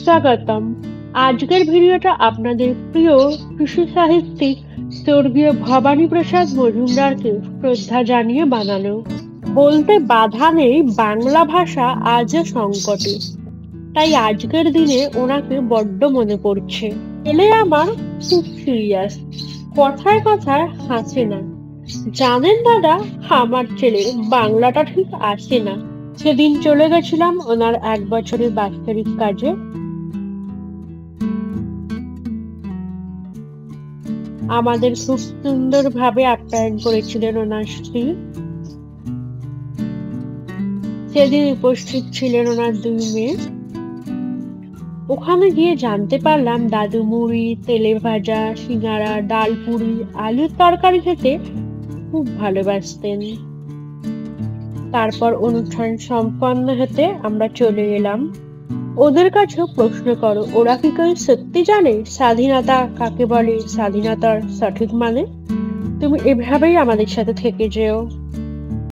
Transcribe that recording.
স্বাগতম। আজকের ভিডিওটা আপনাদের প্রিয় কৃষি সাহিত্যিক স্বর্গীয় ভবানী প্রসাদ মজুমদারকে শ্রদ্ধা জানিয়ে বানানো। বলতে বাধা নেই, বাংলা ভাষা আজও সংকটে, তাই আজকের দিনে ওনাকে বড্ড মনে পড়ছে। এলে আমার খুব সিরিয়াস, কথায় কথায় হাসে না। জানেন দাদা, আমার ছেলে বাংলাটা ঠিক আসে না। সেদিন চলে গেছিলাম ওনার 1 বছরের বাৎসরিক কাজে। আমাদের খুব সুন্দরভাবে আপ্যায়ন করেছিলেন ওনার স্ত্রী। সেদিন উপস্থিত ছিলেন ওনার 2 মেয়ে। ওখানে গিয়ে জানতে পারলাম দাদু মুড়ি, তেলে ভাজা, সিঙ্গারা, ডাল পুরি, আলুর তরকারি খেতে খুব ভালোবাসতেন। তারপর অনুষ্ঠান সম্পন্ন হতে আমরা চলে এলাম। ওদের কাছেও প্রশ্ন করো, ওরা কি কেউ সত্যি জানে স্বাধীনতা কাকে বলে, স্বাধীনতার সঠিক মানে? তুমি এভাবেই আমাদের সাথে থেকে যেও।